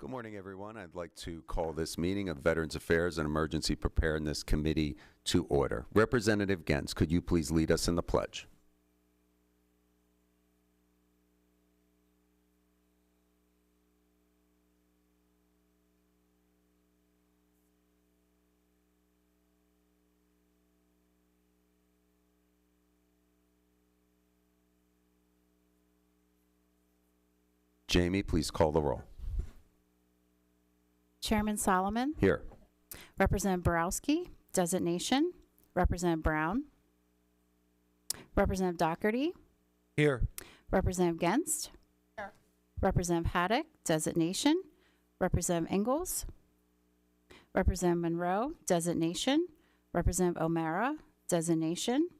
Good morning, everyone. I'd like to call this meeting of Veterans Affairs and Emergency Preparedness Committee to order. Representative Gens, could you please lead us in the pledge? Jamie, please call the roll. Chairman Solomon, Here. Representative Borowski, designation, Representative Brown, Representative Doherty, Here. Representative Genst, Here. Representative Haddock, designation, Representative Ingalls, Representative Monroe, designation, Representative O'Mara, designation,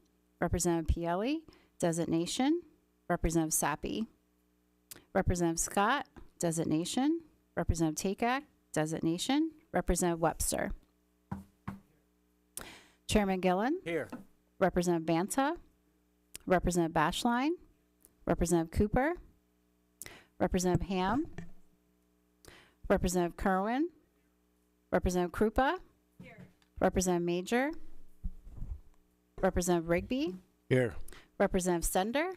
Representative Pielli, designation, Representative Sappi, Representative Scott, designation, Representative Takak, designation, Representative Webster. Chairman Gillen, Here. Representative Banta, Representative Bashline, Representative Cooper, Representative Ham, Representative Kerwin, Representative Krupa, Representative Major, Representative Rigby, Here. Representative Stender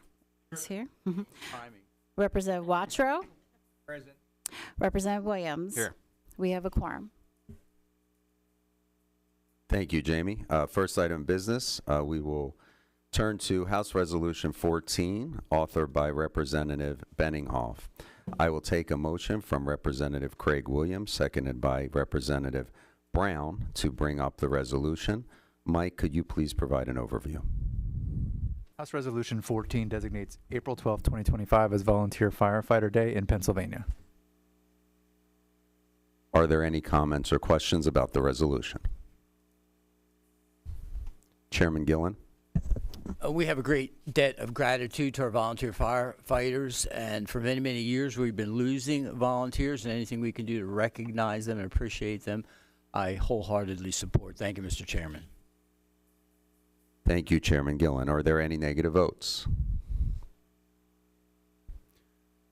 is here, Timing. Representative Watro, Present. Representative Williams. Here. We have a quorum. Thank you, Jamie. First item of business, we will turn to House Resolution 14, authored by Representative Benninghoff. I will take a motion from Representative Craig Williams, seconded by Representative Brown, to bring up the resolution. Mike, could you please provide an overview? House Resolution 14 designates April 12, 2025 as Volunteer Firefighter Day in Pennsylvania. Are there any comments or questions about the resolution? Chairman Gillen. We have a great debt of gratitude to our volunteer firefighters, and for many, many years we've been losing volunteers, and anything we can do to recognize them and appreciate them, I wholeheartedly support. Thank you, Mr. Chairman. Thank you, Chairman Gillen. Are there any negative votes?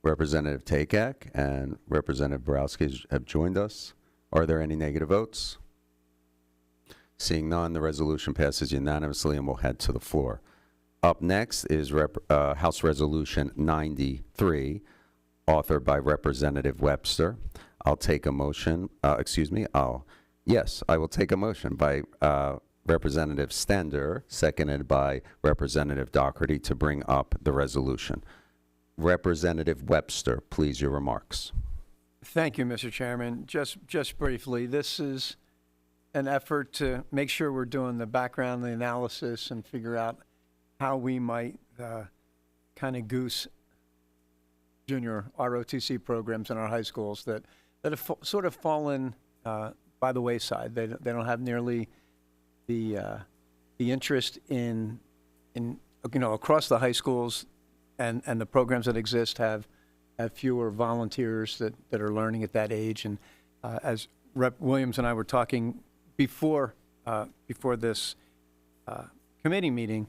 Representative Takak and Representative Borowski have joined us. Are there any negative votes? Seeing none, the resolution passes unanimously and will head to the floor. Up next is House Resolution 93, authored by Representative Webster. I'll take a motion, I will take a motion by Representative Stender, seconded by Representative Doherty, to bring up the resolution. Representative Webster, please, your remarks. Thank you, Mr. Chairman. Just briefly, this is an effort to make sure we're doing the background, the analysis, and figure out how we might kind of goose junior ROTC programs in our high schools that have sort of fallen by the wayside. They don't have nearly the interest in across the high schools, and the programs that exist have fewer volunteers that are learning at that age. And as Rep. Williams and I were talking before this committee meeting,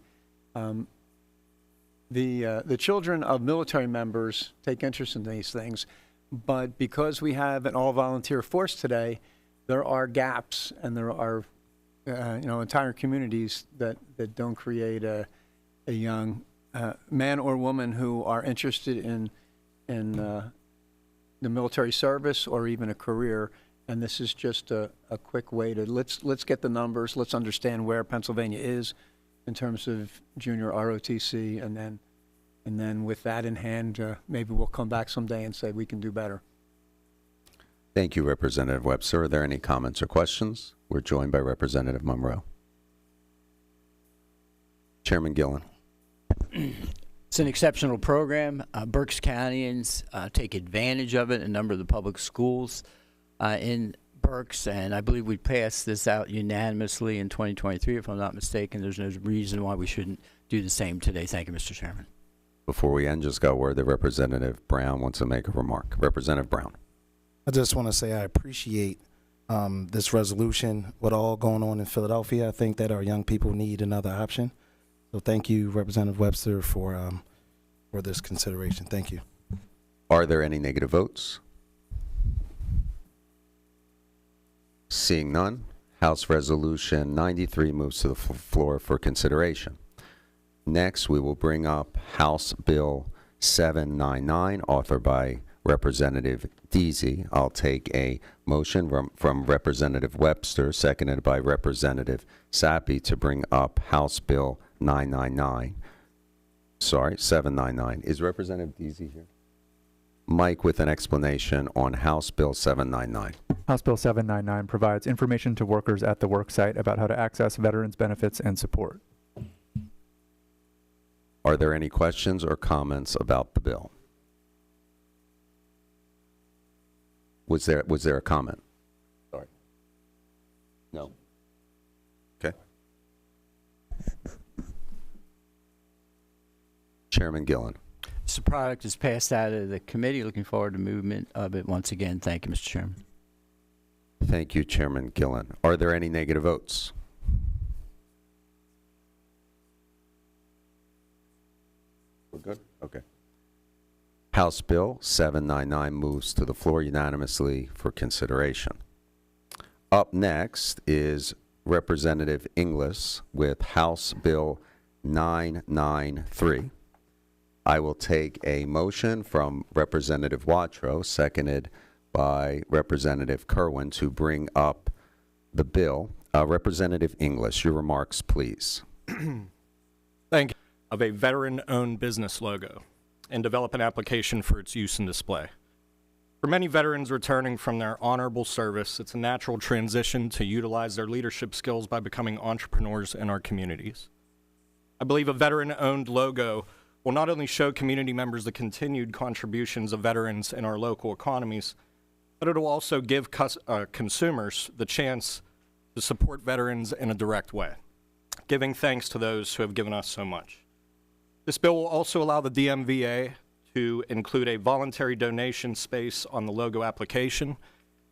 the children of military members take interest in these things, but because we have an all-volunteer force today, there are gaps, and there are entire communities that don't create a young man or woman who are interested in the military service or even a career. And this is just a quick way to let's get the numbers, let's understand where Pennsylvania is in terms of junior ROTC, and then with that in hand, maybe we'll come back someday and say we can do better. Thank you, Representative Webster. Are there any comments or questions? We're joined by Representative Monroe. Chairman Gillen. It's an exceptional program. Berks Countyans take advantage of it in a number of the public schools in Berks, and I believe we passed this out unanimously in 2023, if I'm not mistaken. There's no reason why we shouldn't do the same today. Thank you, Mr. Chairman. Before we end, just got word that Representative Brown wants to make a remark. Representative Brown. I just want to say I appreciate this resolution. With all going on in Philadelphia, I think that our young people need another option. So thank you, Representative Webster, for this consideration. Thank you. Are there any negative votes? Seeing none, House Resolution 93 moves to the floor for consideration. Next, we will bring up House Bill 799, authored by Representative Deasy. I'll take a motion from Representative Webster, seconded by Representative Sappi, to bring up House Bill 799. Is Representative Deasy here? Mike with an explanation on House Bill 799. House Bill 799 provides information to workers at the work site about how to access veterans benefits and support. Are there any questions or comments about the bill? Was there a comment? Sorry. No. Okay. Chairman Gillen. This product is passed out of the committee. Looking forward to movement of it once again. Thank you, Mr. Chairman. Thank you, Chairman Gillen. Are there any negative votes? We're good? Okay. House Bill 799 moves to the floor unanimously for consideration. Up next is Representative Inglis with House Bill 993. I will take a motion from Representative Watro, seconded by Representative Kerwin, to bring up the bill. Representative Inglis, your remarks, please. Thank you. Of a veteran-owned business logo and develop an application for its use and display. For many veterans returning from their honorable service, it's a natural transition to utilize their leadership skills by becoming entrepreneurs in our communities. I believe a veteran-owned logo will not only show community members the continued contributions of veterans in our local economies, but it will also give consumers the chance to support veterans in a direct way, giving thanks to those who have given us so much. This bill will also allow the DMVA to include a voluntary donation space on the logo application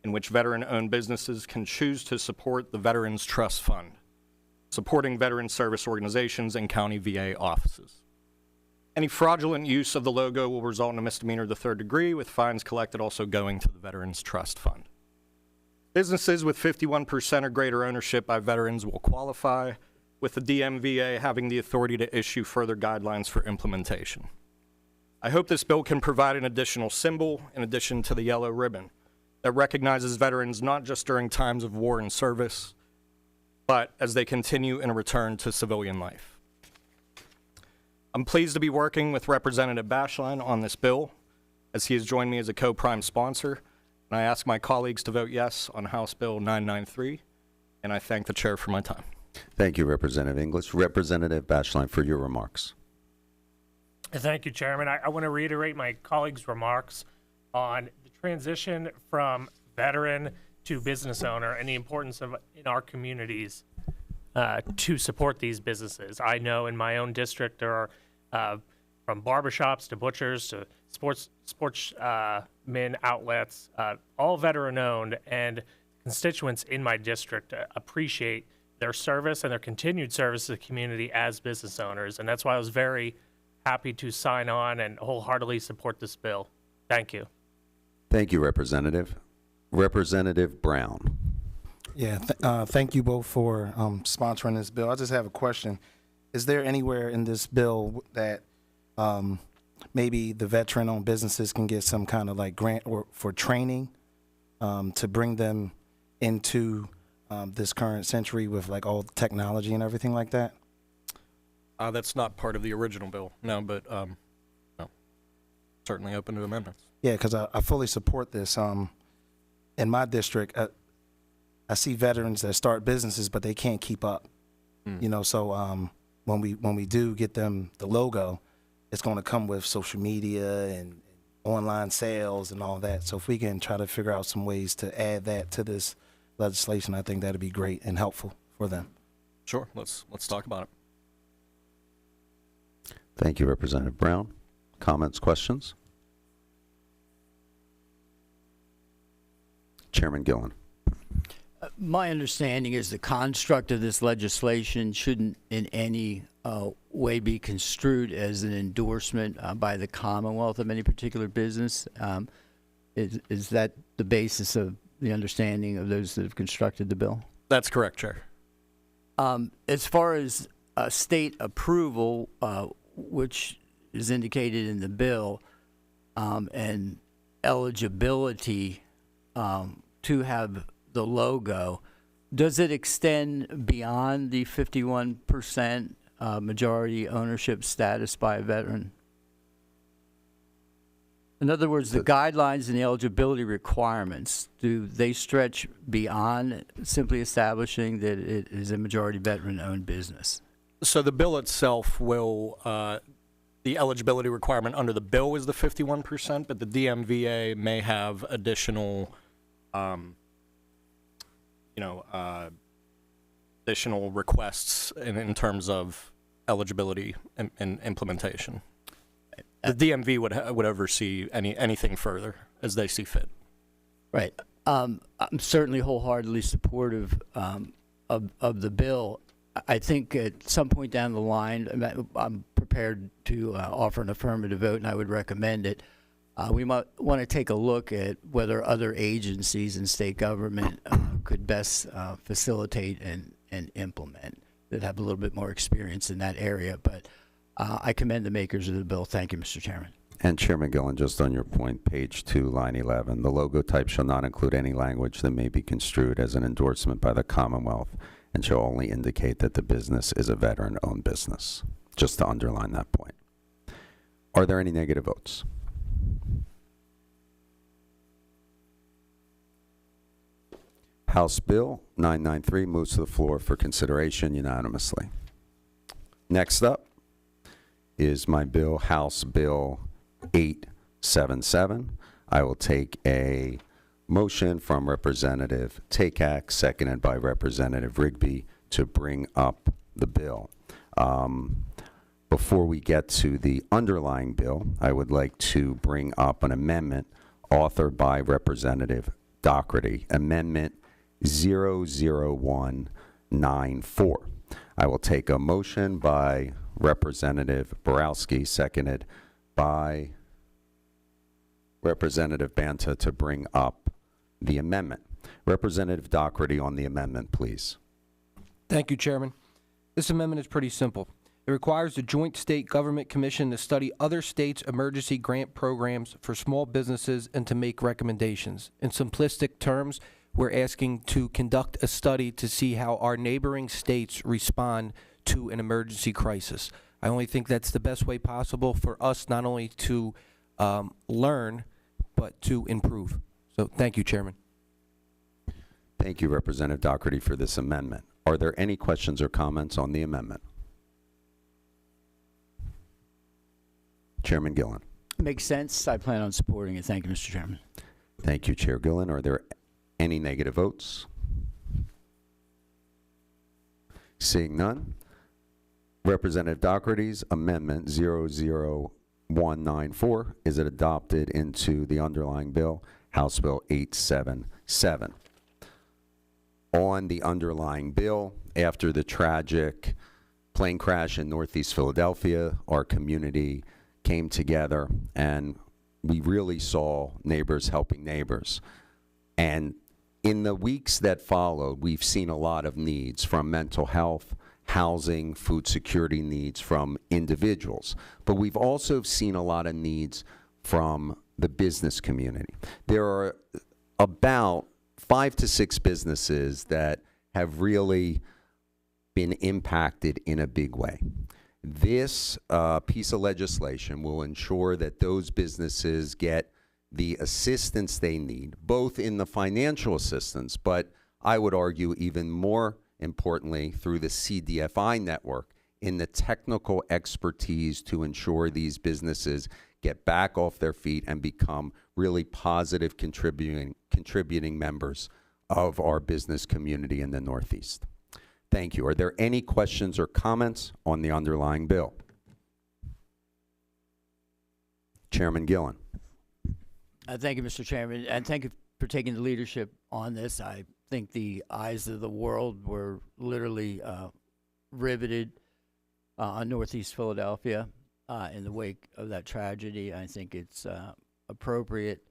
in which veteran-owned businesses can choose to support the Veterans Trust Fund, supporting veteran service organizations and county VA offices. Any fraudulent use of the logo will result in a misdemeanor of the 3rd degree, with fines collected also going to the Veterans Trust Fund. Businesses with 51% or greater ownership by veterans will qualify, with the DMVA having the authority to issue further guidelines for implementation. I hope this bill can provide an additional symbol, in addition to the yellow ribbon, that recognizes veterans not just during times of war and service, but as they continue in a return to civilian life. I'm pleased to be working with Representative Bashline on this bill, as he has joined me as a co-prime sponsor, and I ask my colleagues to vote yes on House Bill 993, and I thank the chair for my time. Thank you, Representative Inglis. Representative Bashline, for your remarks. Thank you, Chairman. I want to reiterate my colleagues' remarks on the transition from veteran to business owner and the importance of in our communities to support these businesses. I know in my own district there are from barbershops to butchers to sportsmen outlets, all veteran-owned, and constituents in my district appreciate their service and their continued service to the community as business owners, and that's why I was very happy to sign on and wholeheartedly support this bill. Thank you. Thank you, Representative. Representative Brown. Yeah, thank you both for sponsoring this bill. I just have a question. Is there anywhere in this bill that maybe the veteran-owned businesses can get some kind of like grant or for training to bring them into this current century with like all the technology and everything like that? That's not part of the original bill, no, but no. Certainly open to amendments. Yeah, because I fully support this. In my district, I see veterans that start businesses, but they can't keep up. You know, so when we do get them the logo, it's going to come with social media and online sales and all that. So if we can try to figure out some ways to add that to this legislation, I think that'd be great and helpful for them. Sure, let's talk about it. Thank you, Representative Brown. Comments, questions? Chairman Gillen. My understanding is the construct of this legislation shouldn't in any way be construed as an endorsement by the Commonwealth of any particular business. Is that the basis of the understanding of those that have constructed the bill. That's correct, Chair. As far as state approval, which is indicated in the bill, and eligibility to have the logo, does it extend beyond the 51% majority ownership status by a veteran? In other words, the guidelines and the eligibility requirements, do they stretch beyond simply establishing that it is a majority veteran-owned business? So the bill itself will, the eligibility requirement under the bill is the 51%, but the DMVA may have additional, additional requests in terms of eligibility and implementation. The DMV would oversee anything further as they see fit. Right. I'm certainly wholeheartedly supportive of the bill. I think at some point down the line, I'm prepared to offer an affirmative vote, and I would recommend it. We might want to take a look at whether other agencies and state government could best facilitate and implement that have a little bit more experience in that area. But I commend the makers of the bill. Thank you, Mr. Chairman. And Chairman Gillen, just on your point, page 2, line 11, the logo type shall not include any language that may be construed as an endorsement by the Commonwealth and shall only indicate that the business is a veteran-owned business. Just to underline that point. Are there any negative votes? House Bill 993 moves to the floor for consideration unanimously. Next up is my bill, House Bill 877. I will take a motion from Representative Takak, seconded by Representative Rigby, to bring up the bill. Before we get to the underlying bill, I would like to bring up an amendment authored by Representative Doherty, Amendment 00194. I will take a motion by Representative Borowski, seconded by Representative Banta, to bring up the amendment. Representative Doherty on the amendment, please. Thank you, Chairman. This amendment is pretty simple. It requires the Joint State Government Commission to study other states' emergency grant programs for small businesses and to make recommendations. In simplistic terms, we're asking to conduct a study to see how our neighboring states respond to an emergency crisis. I only think that's the best way possible for us not only to learn, but to improve. So thank you, Chairman. Thank you, Representative Doherty, for this amendment. Are there any questions or comments on the amendment? Chairman Gillen. Makes sense. I plan on supporting it. Thank you, Mr. Chairman. Thank you, Chair Gillen. Are there any negative votes? Seeing none, Representative Doherty's amendment 00194 is adopted into the underlying bill, House Bill 877. On the underlying bill, after the tragic plane crash in Northeast Philadelphia, our community came together and we really saw neighbors helping neighbors. And in the weeks that followed, we've seen a lot of needs from mental health, housing, food security needs from individuals. But we've also seen a lot of needs from the business community. There are about 5 to 6 businesses that have really been impacted in a big way. This piece of legislation will ensure that those businesses get the assistance they need, both in the financial assistance, but I would argue even more importantly through the CDFI network in the technical expertise to ensure these businesses get back off their feet and become really positive contributing members of our business community in the Northeast. Thank you. Are there any questions or comments on the underlying bill? Chairman Gillen. Thank you, Mr. Chairman, and thank you for taking the leadership on this. I think the eyes of the world were literally riveted on Northeast Philadelphia in the wake of that tragedy. I think it's appropriate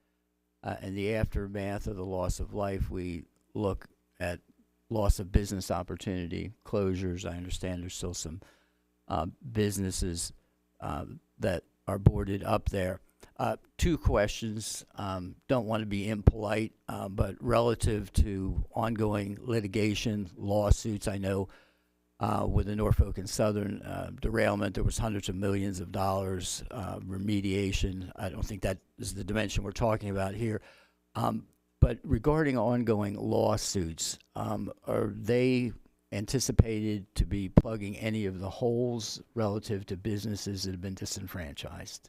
In the aftermath of the loss of life, we look at loss of business opportunity, closures. I understand there's still some businesses that are boarded up there. Two questions. Don't want to be impolite, but relative to ongoing litigation, lawsuits, I know with the Norfolk and Southern derailment, there was hundreds of millions of dollars remediation. I don't think that is the dimension we're talking about here. But regarding ongoing lawsuits, are they anticipated to be plugging any of the holes relative to businesses that have been disenfranchised?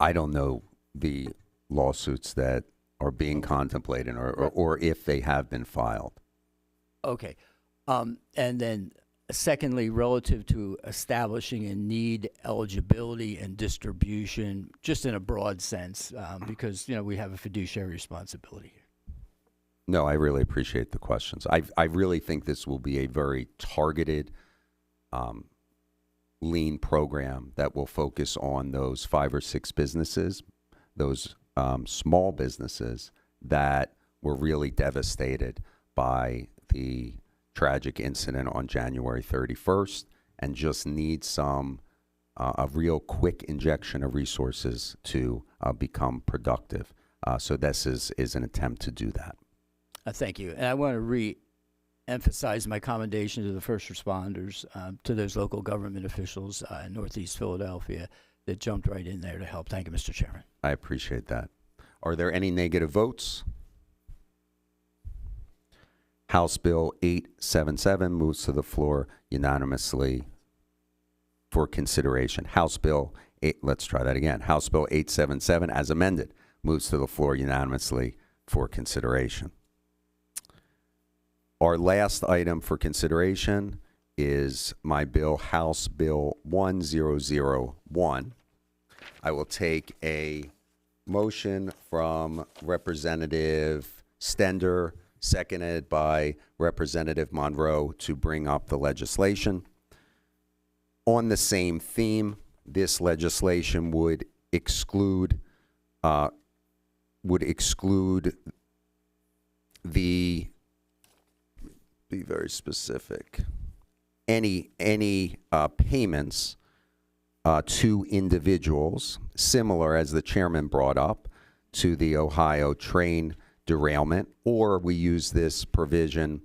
I don't know the lawsuits that are being contemplated or if they have been filed. Okay. And then secondly, relative to establishing a need, eligibility, and distribution, just in a broad sense, because, we have a fiduciary responsibility here. No, I really appreciate the questions. I really think this will be a very targeted, lean program that will focus on those 5 or 6 businesses, those small businesses that were really devastated by the tragic incident on January 31st and just need a real quick injection of resources to become productive. So this is an attempt to do that. Thank you. And I want to re-emphasize my commendation to the first responders, to those local government officials in Northeast Philadelphia that jumped right in there to help. Thank you, Mr. Chairman. I appreciate that. Are there any negative votes? House Bill 877 moves to the floor unanimously for consideration. House Bill 877 as amended moves to the floor unanimously for consideration. Our last item for consideration is my bill, House Bill 1001. I will take a motion from Representative Stender, seconded by Representative Monroe, to bring up the legislation. On the same theme, this legislation would exclude the, be very specific, any payments to individuals, similar, as the chairman brought up, to the Ohio train derailment, or we use this provision,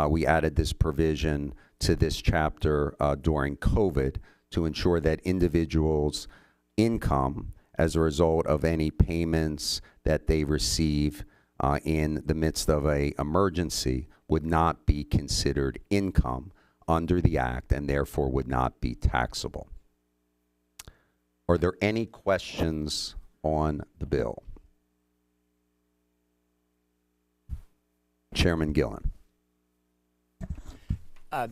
we added this provision to this chapter during COVID to ensure that individuals' income as a result of any payments that they receive in the midst of an emergency would not be considered income under the Act and therefore would not be taxable. Are there any questions on the bill? Chairman Gillen.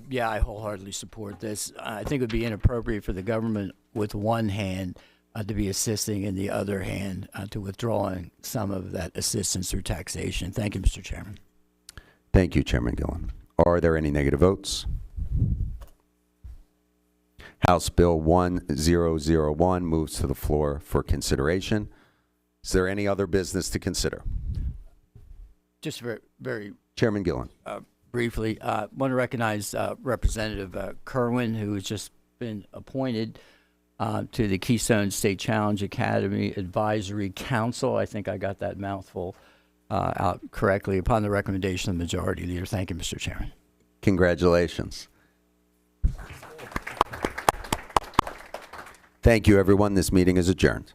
Yeah, I wholeheartedly support this. I think it would be inappropriate for the government, with one hand, to be assisting, and the other hand, to withdrawing some of that assistance through taxation. Thank you, Mr. Chairman. Thank you, Chairman Gillen. Are there any negative votes? House Bill 1001 moves to the floor for consideration. Is there any other business to consider? Just very Chairman Gillen. briefly, want to recognize Representative Kerwin, who has just been appointed to the Keystone State Challenge Academy Advisory Council. I think I got that mouthful out correctly upon the recommendation of the Majority Leader. Thank you, Mr. Chairman. Congratulations. Thank you, everyone. This meeting is adjourned.